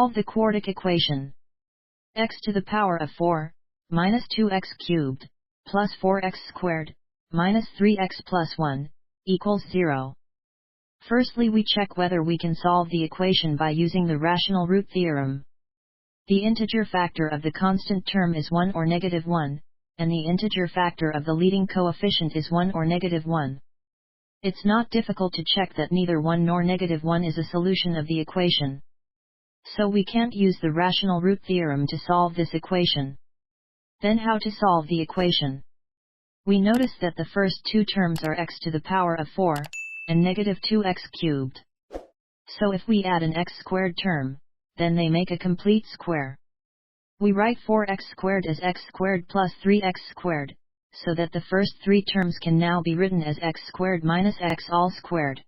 Solve the quartic equation. X to the power of 4, minus 2x cubed, plus 4x squared, minus 3x plus 1, equals 0. Firstly, we check whether we can solve the equation by using the rational root theorem. The integer factor of the constant term is 1 or negative 1, and the integer factor of the leading coefficient is 1 or negative 1. It's not difficult to check that neither 1 nor negative 1 is a solution of the equation. So we can't use the rational root theorem to solve this equation. Then how to solve the equation? We notice that the first two terms are x to the power of 4, and negative 2x cubed. So if we add an x squared term, then they make a complete square. We write 4x squared as x squared plus 3x squared, so that the first three terms can now be written as x squared minus x all squared.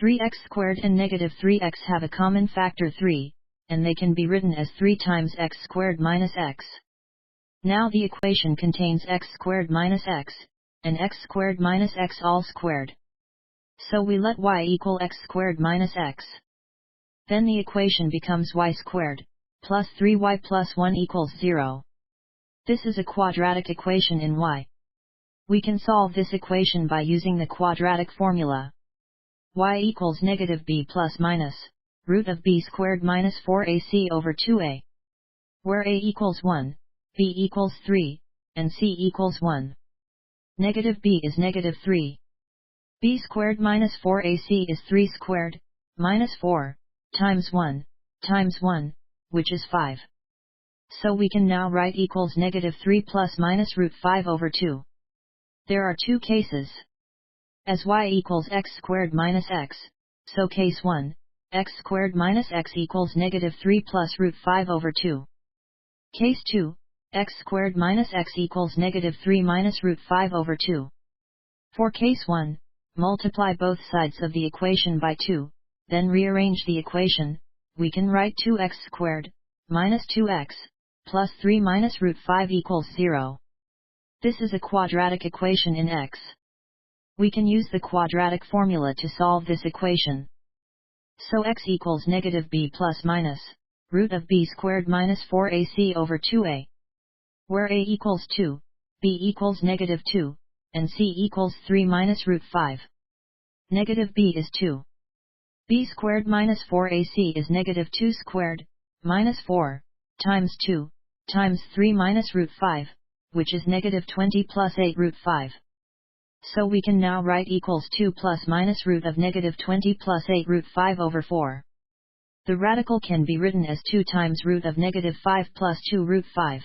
3x squared and negative 3x have a common factor 3, and they can be written as 3 times x squared minus x. Now the equation contains x squared minus x, and x squared minus x all squared. So we let y equal x squared minus x. Then the equation becomes y squared, plus 3y plus 1 equals 0. This is a quadratic equation in y. We can solve this equation by using the quadratic formula. Y equals negative b plus minus, root of b squared minus 4ac over 2a. Where a equals 1, b equals 3, and c equals 1. Negative b is negative 3. B squared minus 4ac is 3 squared, minus 4, times 1, which is 5. So we can now write equals negative 3 plus minus root 5 over 2. There are two cases. As y equals x squared minus x, so case 1, x squared minus x equals negative 3 plus root 5 over 2. Case 2, x squared minus x equals negative 3 minus root 5 over 2. For case 1, multiply both sides of the equation by 2, then rearrange the equation. We can write 2x squared, minus 2x, plus 3 minus root 5 equals 0. This is a quadratic equation in x. We can use the quadratic formula to solve this equation. So x equals negative b plus minus, root of b squared minus 4ac over 2a. Where a equals 2, b equals negative 2, and c equals 3 minus root 5. Negative b is 2. B squared minus 4ac is negative 2 squared, minus 4, times 2, times 3 minus root 5, which is negative 20 plus 8 root 5. So we can now write equals 2 plus minus root of negative 20 plus 8 root 5 over 4. The radical can be written as 2 times root of negative 5 plus 2 root 5.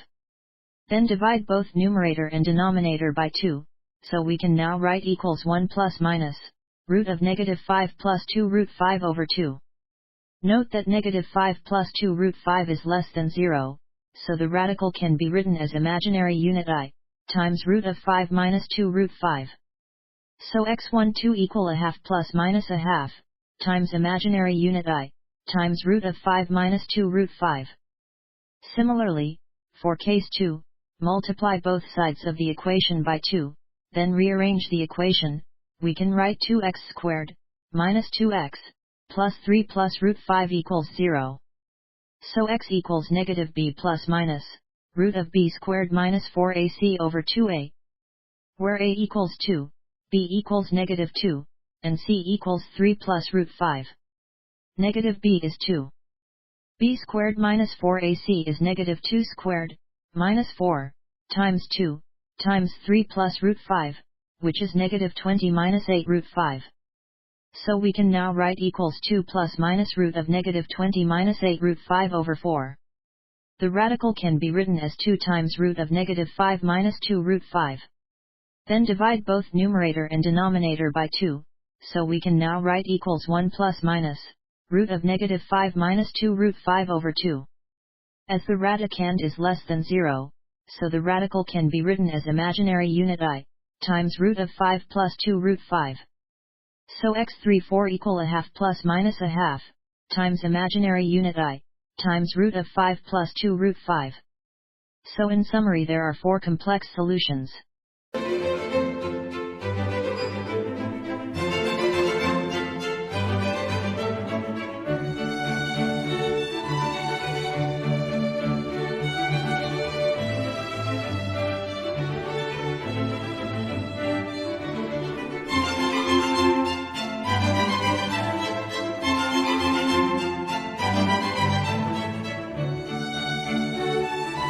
Then divide both numerator and denominator by 2, so we can now write equals 1 plus minus root of negative 5 plus 2 root 5 over 2. Note that negative 5 plus 2 root 5 is less than 0, so the radical can be written as imaginary unit I, times root of 5 minus 2 root 5. So x12 equal a half plus minus a half, times imaginary unit I, times root of 5 minus 2 root 5. Similarly, for case 2, multiply both sides of the equation by 2, then rearrange the equation. We can write 2x squared, minus 2x, plus 3 plus root 5 equals 0. So x equals negative b plus minus, root of b squared minus 4ac over 2a. Where a equals 2, b equals negative 2, and c equals 3 plus root 5. Negative b is 2. B squared minus 4ac is negative 2 squared, minus 4, times 2, times 3 plus root 5, which is negative 20 minus 8 root 5. So we can now write equals 2 plus minus root of negative 20 minus 8 root 5 over 4. The radical can be written as 2 times root of negative 5 minus 2 root 5. Then divide both numerator and denominator by 2, so we can now write equals 1 plus minus root of negative 5 minus 2 root 5 over 2. As the radicand is less than 0, so the radical can be written as imaginary unit I, times root of 5 plus 2 root 5. So x34 equal a half plus minus a half, times imaginary unit I, times root of 5 plus 2 root 5. So in summary there are 4 complex solutions.